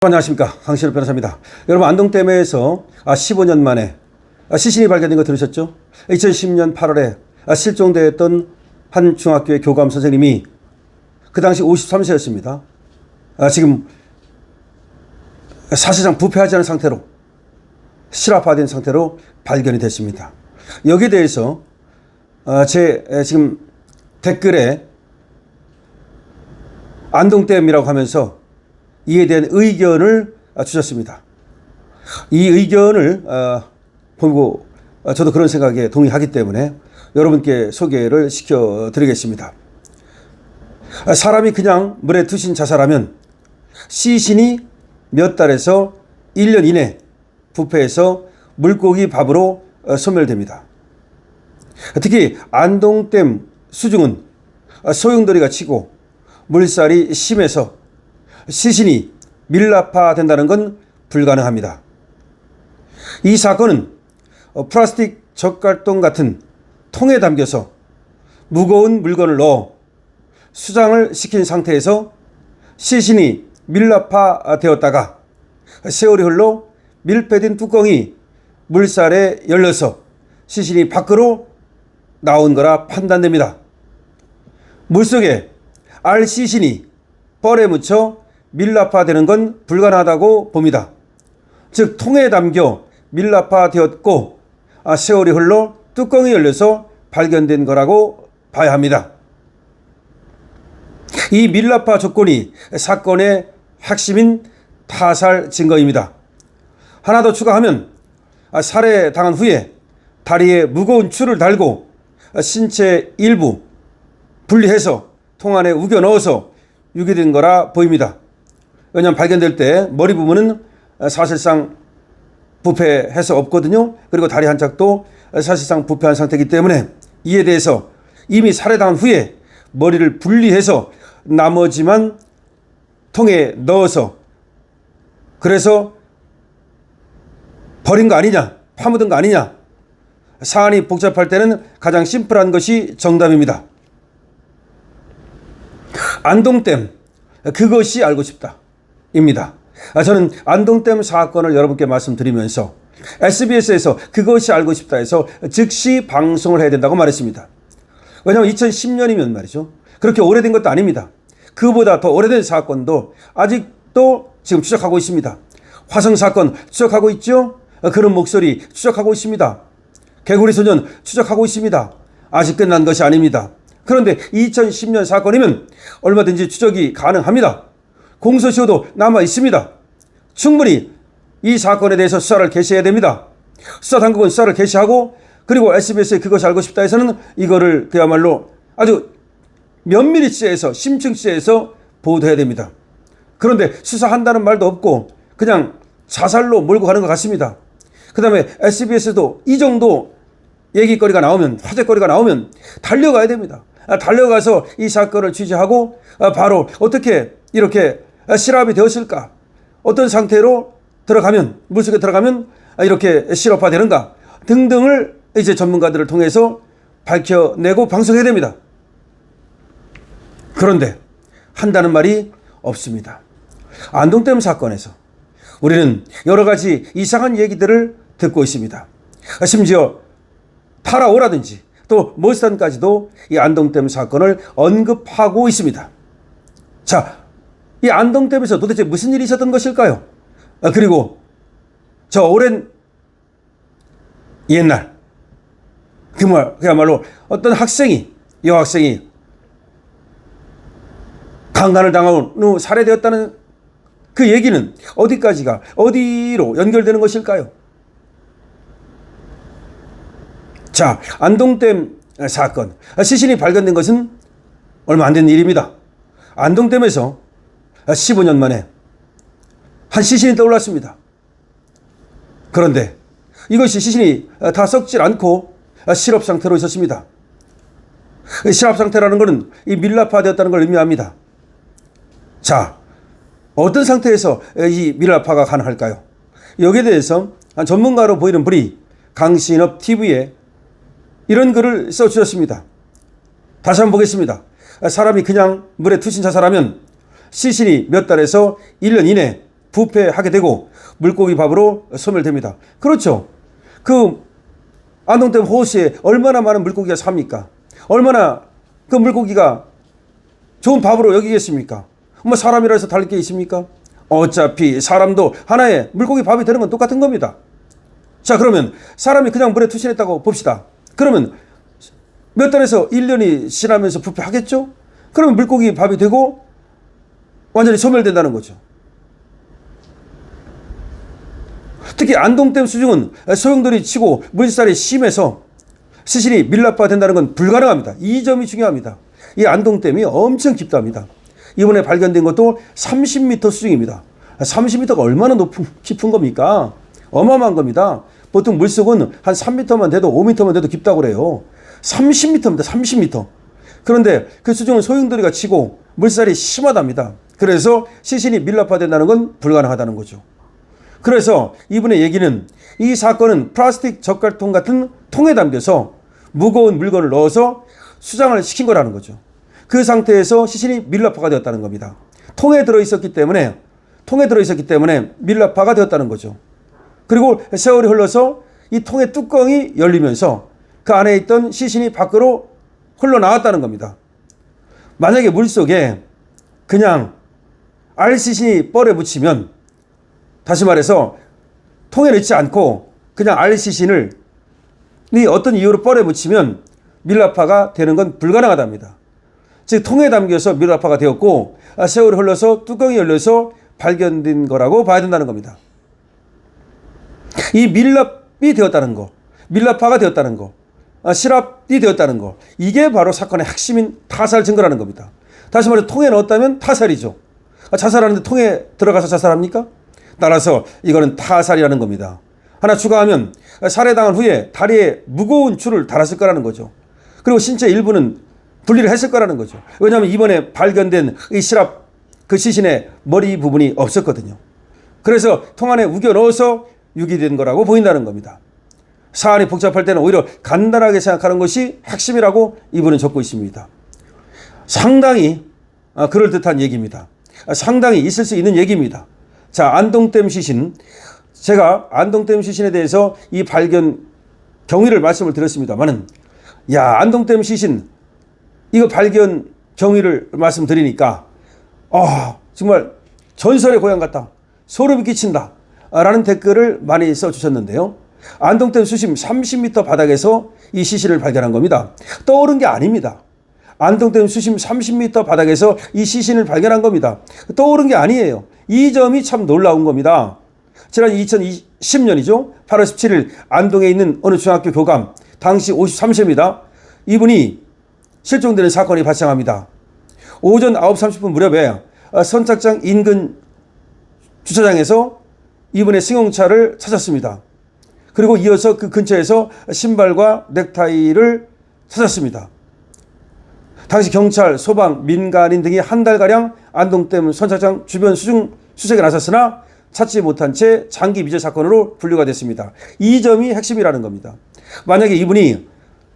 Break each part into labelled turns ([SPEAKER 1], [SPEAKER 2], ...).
[SPEAKER 1] 안녕하십니까, 강신업 변호사입니다. 여러분, 안동댐에서 15년 만에 시신이 발견된 거 들으셨죠? 2010년 8월에 실종되었던 한 중학교의 교감 선생님이 그 당시 53세였습니다. 지금 사실상 부패하지 않은 상태로, 실화화된 상태로 발견이 됐습니다. 여기에 대해서 제 지금 댓글에 안동댐이라고 하면서 이에 대한 의견을 주셨습니다. 이 의견을 보고 저도 그런 생각에 동의하기 때문에 여러분께 소개를 시켜드리겠습니다. 사람이 그냥 물에 투신 자살하면 시신이 몇 달에서 1년 이내 부패해서 물고기 밥으로 소멸됩니다. 특히 안동댐 수중은 소용돌이가 치고 물살이 심해서 시신이 밀랍화된다는 건 불가능합니다. 이 사건은 플라스틱 젓갈통 같은 통에 담겨서 무거운 물건을 넣어 수장을 시킨 상태에서 시신이 밀랍화되었다가 세월이 흘러 밀폐된 뚜껑이 물살에 열려서 시신이 밖으로 나온 거라 판단됩니다. 물속에 알 시신이 뻘에 묻혀 밀랍화되는 건 불가능하다고 봅니다. 즉 통에 담겨 밀랍화되었고 세월이 흘러 뚜껑이 열려서 발견된 거라고 봐야 합니다. 이 밀랍화 조건이 사건의 핵심인 타살 증거입니다. 하나 더 추가하면 살해당한 후에 다리에 무거운 줄을 달고 신체 일부 분리해서 통 안에 우겨 넣어서 유기된 거라 보입니다. 왜냐하면 발견될 때 머리 부분은 사실상 부패해서 없거든요. 그리고 다리 한 짝도 사실상 부패한 상태이기 때문에 이에 대해서 이미 살해당한 후에 머리를 분리해서 나머지만 통에 넣어서 그래서 버린 거 아니냐, 파묻은 거 아니냐. 사안이 복잡할 때는 가장 심플한 것이 정답입니다. 안동댐, 그것이 알고 싶다 입니다. 저는 안동댐 사건을 여러분께 말씀드리면서 SBS에서 그것이 알고 싶다 해서 즉시 방송을 해야 된다고 말했습니다. 왜냐하면 2010년이면 말이죠. 그렇게 오래된 것도 아닙니다. 그보다 더 오래된 사건도 아직도 지금 추적하고 있습니다. 화성 사건 추적하고 있죠. 그런 목소리 추적하고 있습니다. 개구리 소년 추적하고 있습니다. 아직 끝난 것이 아닙니다. 그런데 2010년 사건이면 얼마든지 추적이 가능합니다. 공소시효도 남아 있습니다. 충분히 이 사건에 대해서 수사를 개시해야 됩니다. 수사당국은 수사를 개시하고 그리고 SBS에 그것이 알고 싶다 해서는 이거를 그야말로 아주 면밀히 취재해서 심층 취재해서 보도해야 됩니다. 그런데 수사한다는 말도 없고 그냥 자살로 몰고 가는 것 같습니다. 그 다음에 SBS도 이 정도 얘기거리가 나오면, 화제거리가 나오면 달려가야 됩니다. 달려가서 이 사건을 취재하고 바로 어떻게 이렇게 실압이 되었을까, 어떤 상태로 들어가면, 물속에 들어가면 이렇게 실업화되는가 등등을 이제 전문가들을 통해서 밝혀내고 방송해야 됩니다. 그런데 한다는 말이 없습니다. 안동댐 사건에서 우리는 여러 가지 이상한 얘기들을 듣고 있습니다. 심지어 파라오라든지 또 모스탄까지도 이 안동댐 사건을 언급하고 있습니다. 자, 이 안동댐에서 도대체 무슨 일이 있었던 것일까요? 그리고 저 오랜 옛날 그야말로 어떤 여학생이 강간을 당한 후 살해되었다는 그 얘기는 어디까지가 어디로 연결되는 것일까요? 자, 안동댐 사건, 시신이 발견된 것은 얼마 안 된 일입니다. 안동댐에서 15년 만에 한 시신이 떠올랐습니다. 그런데 이것이 시신이 다 썩질 않고 실업 상태로 있었습니다. 실업 상태라는 것은 이 밀랍화되었다는 걸 의미합니다. 자, 어떤 상태에서 이 밀랍화가 가능할까요? 여기에 대해서 전문가로 보이는 분이 강신업 TV에 이런 글을 써주셨습니다. 다시 한번 보겠습니다. 사람이 그냥 물에 투신 자살하면 시신이 몇 달에서 1년 이내 부패하게 되고 물고기 밥으로 소멸됩니다. 그렇죠. 그 안동댐 호수에 얼마나 많은 물고기가 삽니까? 얼마나 그 물고기가 좋은 밥으로 여기겠습니까? 뭐 사람이라 해서 다를 게 있습니까? 어차피 사람도 하나의 물고기 밥이 되는 건 똑같은 겁니다. 자, 그러면 사람이 그냥 물에 투신했다고 봅시다. 그러면 몇 달에서 1년이 지나면서 부패하겠죠? 그러면 물고기 밥이 되고 완전히 소멸된다는 거죠. 특히 안동댐 수중은 소용돌이 치고 물살이 심해서 시신이 밀랍화 된다는 건 불가능합니다. 이 점이 중요합니다. 이 안동댐이 엄청 깊답니다. 이번에 발견된 것도 30m 수중입니다. 30m가 얼마나 깊은 겁니까? 어마어마한 겁니다. 보통 물속은 한 3m만 돼도 5m만 돼도 깊다고 그래요. 30m입니다. 30m. 그런데 그 수중은 소용돌이가 치고 물살이 심하답니다. 그래서 시신이 밀랍화된다는 건 불가능하다는 거죠. 그래서 이분의 얘기는 이 사건은 플라스틱 젓갈통 같은 통에 담겨서 무거운 물건을 넣어서 수장을 시킨 거라는 거죠. 그 상태에서 시신이 밀랍화가 되었다는 겁니다. 통에 들어있었기 때문에 밀랍화가 되었다는 거죠. 그리고 세월이 흘러서 이 통의 뚜껑이 열리면서 그 안에 있던 시신이 밖으로 흘러나왔다는 겁니다. 만약에 물속에 그냥 알시신이 뻘에 묻히면, 다시 말해서 통에 넣지 않고 그냥 알시신을 어떤 이유로 뻘에 묻히면 밀랍화가 되는 건 불가능하답니다. 즉 통에 담겨서 밀랍화가 되었고 세월이 흘러서 뚜껑이 열려서 발견된 거라고 봐야 된다는 겁니다. 이 밀랍이 되었다는 거, 밀랍화가 되었다는 거, 실압이 되었다는 거, 이게 바로 사건의 핵심인 타살 증거라는 겁니다. 다시 말해서 통에 넣었다면 타살이죠. 자살하는데 통에 들어가서 자살합니까? 따라서 이거는 타살이라는 겁니다. 하나 추가하면 살해당한 후에 다리에 무거운 줄을 달았을 거라는 거죠. 그리고 신체 일부는 분리를 했을 거라는 거죠. 왜냐하면 이번에 발견된 이 실압, 그 시신의 머리 부분이 없었거든요. 그래서 통 안에 우겨 넣어서 유기된 거라고 보인다는 겁니다. 사안이 복잡할 때는 오히려 간단하게 생각하는 것이 핵심이라고 이분은 적고 있습니다. 상당히 그럴듯한 얘기입니다. 상당히 있을 수 있는 얘기입니다. 자, 안동댐 시신. 제가 안동댐 시신에 대해서 이 발견 경위를 말씀을 드렸습니다만은, 안동댐 시신 이거 발견 경위를 말씀드리니까 정말 전설의 고향 같다, 소름이 끼친다 라는 댓글을 많이 써주셨는데요. 안동댐 수심 30m 바닥에서 이 시신을 발견한 겁니다. 떠오른 게 아닙니다. 안동댐 수심 30m 바닥에서 이 시신을 발견한 겁니다. 떠오른 게 아니에요. 이 점이 참 놀라운 겁니다. 지난 2010년이죠. 8월 17일 안동에 있는 어느 중학교 교감, 당시 53세입니다. 이분이 실종되는 사건이 발생합니다. 오전 9시 30분 무렵에 선착장 인근 주차장에서 이분의 승용차를 찾았습니다. 그리고 이어서 그 근처에서 신발과 넥타이를 찾았습니다. 당시 경찰, 소방, 민간인 등이 한 달가량 안동댐 선착장 주변 수색에 나섰으나 찾지 못한 채 장기 미제 사건으로 분류가 됐습니다. 이 점이 핵심이라는 겁니다. 만약에 이분이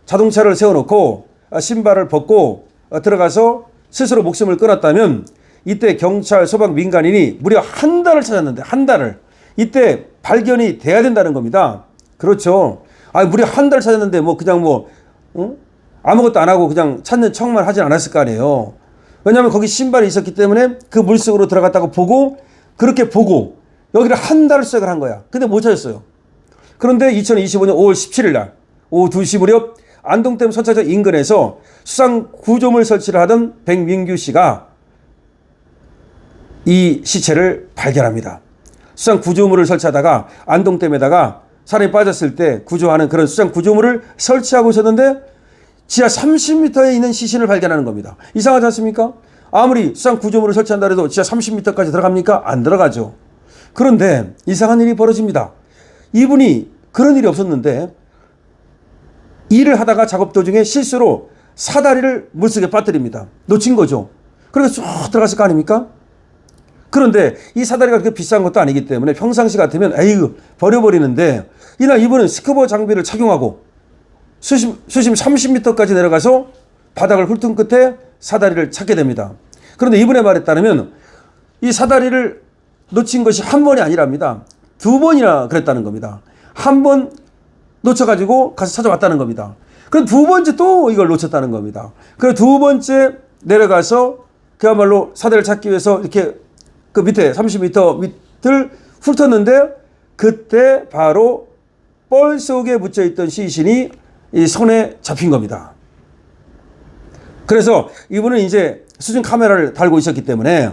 [SPEAKER 1] 자동차를 세워놓고 신발을 벗고 들어가서 스스로 목숨을 끊었다면 이때 경찰, 소방, 민간인이 무려 한 달을 찾았는데, 한 달을. 이때 발견이 돼야 된다는 겁니다. 그렇죠. 무려 한 달 찾았는데 아무것도 안 하고 그냥 찾는 척만 하진 않았을 거 아니에요. 왜냐하면 거기 신발이 있었기 때문에 그 물속으로 들어갔다고 보고, 그렇게 보고 여기를 한 달을 수색을 한 거야. 근데 못 찾았어요. 그런데 2025년 5월 17일 날 오후 2시 무렵 안동댐 선착장 인근에서 수상 구조물 설치를 하던 백민규 씨가 이 시체를 발견합니다. 수상 구조물을 설치하다가 안동댐에다가 사람이 빠졌을 때 구조하는 그런 수상 구조물을 설치하고 있었는데 지하 30m에 있는 시신을 발견하는 겁니다. 이상하지 않습니까? 아무리 수상 구조물을 설치한다 해도 지하 30m까지 들어갑니까? 안 들어가죠. 그런데 이상한 일이 벌어집니다. 이분이 그런 일이 없었는데 일을 하다가 작업 도중에 실수로 사다리를 물속에 빠뜨립니다. 놓친 거죠. 그래서 쭉 들어갔을 거 아닙니까? 그런데 이 사다리가 그렇게 비싼 것도 아니기 때문에 평상시 같으면 버려버리는데, 이날 이분은 스쿠버 장비를 착용하고 수심 30m까지 내려가서 바닥을 훑은 끝에 사다리를 찾게 됩니다. 그런데 이분의 말에 따르면 이 사다리를 놓친 것이 한 번이 아니랍니다. 두 번이나 그랬다는 겁니다. 한 번 놓쳐가지고 가서 찾아왔다는 겁니다. 그럼 두 번째 또 이걸 놓쳤다는 겁니다. 그래서 두 번째 내려가서 그야말로 사대를 찾기 위해서 이렇게 그 밑에 30m 밑을 훑었는데 그때 바로 뻘 속에 묻혀있던 시신이 이 손에 잡힌 겁니다. 그래서 이분은 이제 수중 카메라를 달고 있었기 때문에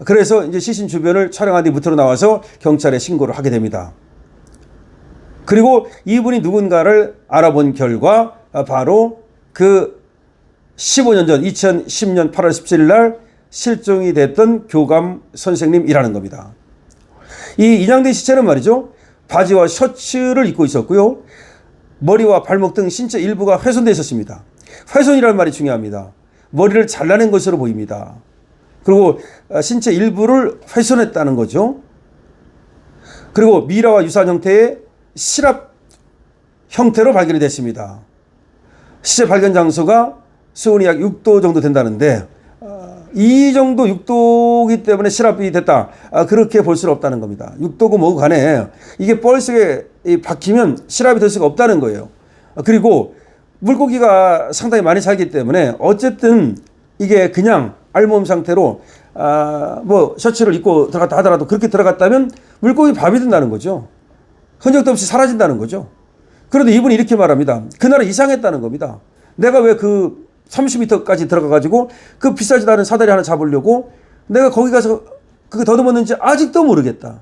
[SPEAKER 1] 그래서 이제 시신 주변을 촬영한 뒤 무트로 나와서 경찰에 신고를 하게 됩니다. 그리고 이분이 누군가를 알아본 결과 바로 그 15년 전 2010년 8월 17일 날 실종이 됐던 교감 선생님이라는 겁니다. 이 인양된 시체는 말이죠. 바지와 셔츠를 입고 있었고요. 머리와 발목 등 신체 일부가 훼손되어 있었습니다. 훼손이라는 말이 중요합니다. 머리를 잘라낸 것으로 보입니다. 그리고 신체 일부를 훼손했다는 거죠. 그리고 미라와 유사한 형태의 실압 형태로 발견이 됐습니다. 시체 발견 장소가 수온이 약 6도 정도 된다는데 이 정도 6도이기 때문에 실압이 됐다. 그렇게 볼 수는 없다는 겁니다. 6도고 뭐고 간에 이게 뻘 속에 박히면 실압이 될 수가 없다는 거예요. 그리고 물고기가 상당히 많이 살기 때문에 어쨌든 이게 그냥 알몸 상태로 뭐 셔츠를 입고 들어갔다 하더라도 그렇게 들어갔다면 물고기 밥이 된다는 거죠. 흔적도 없이 사라진다는 거죠. 그런데 이분이 이렇게 말합니다. 그날은 이상했다는 겁니다. 내가 왜 그 30m까지 들어가가지고 그 비싸지도 않은 사다리 하나 잡으려고 내가 거기 가서 그게 더듬었는지 아직도 모르겠다.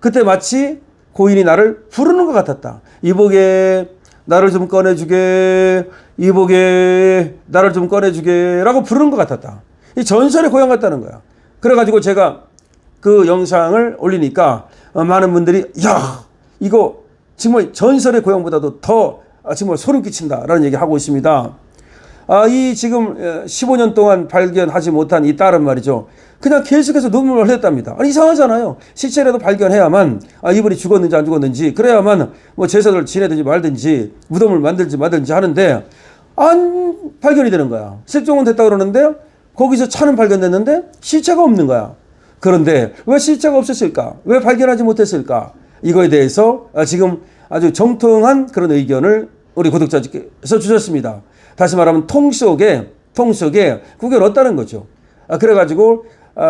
[SPEAKER 1] 그때 마치 고인이 나를 부르는 것 같았다. 이보게 나를 좀 꺼내주게, 이보게 나를 좀 꺼내주게 라고 부르는 것 같았다. 이 전설의 고향 같다는 거야. 그래가지고 제가 그 영상을 올리니까 많은 분들이 야 이거 정말 전설의 고향보다도 더 정말 소름 끼친다라는 얘기 하고 있습니다. 이 지금 15년 동안 발견하지 못한 이 딸은 말이죠. 그냥 계속해서 눈물을 흘렸답니다. 아니 이상하잖아요. 시체라도 발견해야만 이분이 죽었는지 안 죽었는지 그래야만 뭐 제사를 지내든지 말든지 무덤을 만들지 말든지 하는데 안 발견이 되는 거야. 실종은 됐다 그러는데 거기서 차는 발견됐는데 시체가 없는 거야. 그런데 왜 시체가 없었을까? 왜 발견하지 못했을까? 이거에 대해서 지금 아주 정통한 그런 의견을 우리 구독자께서 주셨습니다. 다시 말하면 통 속에 그게 넣었다는 거죠. 그래가지고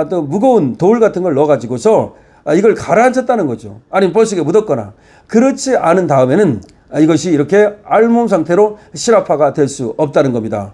[SPEAKER 1] 또 무거운 돌 같은 걸 넣어가지고서 이걸 가라앉혔다는 거죠. 아니면 벌속에 묻었거나 그렇지 않은 다음에는 이것이 이렇게 알몸 상태로 실압화가 될 수 없다는 겁니다.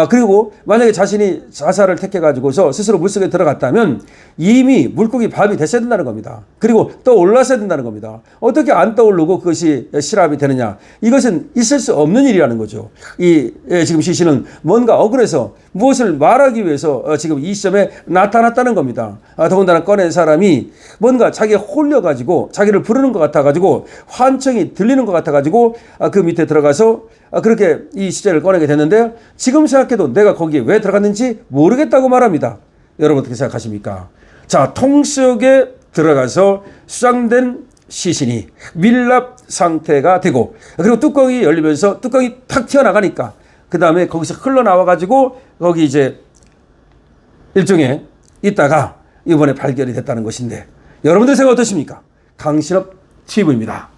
[SPEAKER 1] 그리고 만약에 자신이 자살을 택해가지고서 스스로 물속에 들어갔다면 이미 물고기 밥이 됐어야 된다는 겁니다. 그리고 떠올랐어야 된다는 겁니다. 어떻게 안 떠오르고 그것이 실압이 되느냐. 이것은 있을 수 없는 일이라는 거죠. 지금 시신은 뭔가 억울해서 무엇을 말하기 위해서 지금 이 시점에 나타났다는 겁니다. 더군다나 꺼낸 사람이 뭔가 자기에 홀려가지고 자기를 부르는 것 같아가지고 환청이 들리는 것 같아가지고 그 밑에 들어가서 그렇게 이 시체를 꺼내게 됐는데 지금 생각해도 내가 거기에 왜 들어갔는지 모르겠다고 말합니다. 여러분 어떻게 생각하십니까? 자, 통 속에 들어가서 수장된 시신이 밀랍 상태가 되고 그리고 뚜껑이 열리면서 뚜껑이 탁 튀어나가니까 그 다음에 거기서 흘러나와가지고 거기 이제 일종의 있다가 이번에 발견이 됐다는 것인데 여러분들 생각 어떠십니까? 강신업 TV입니다.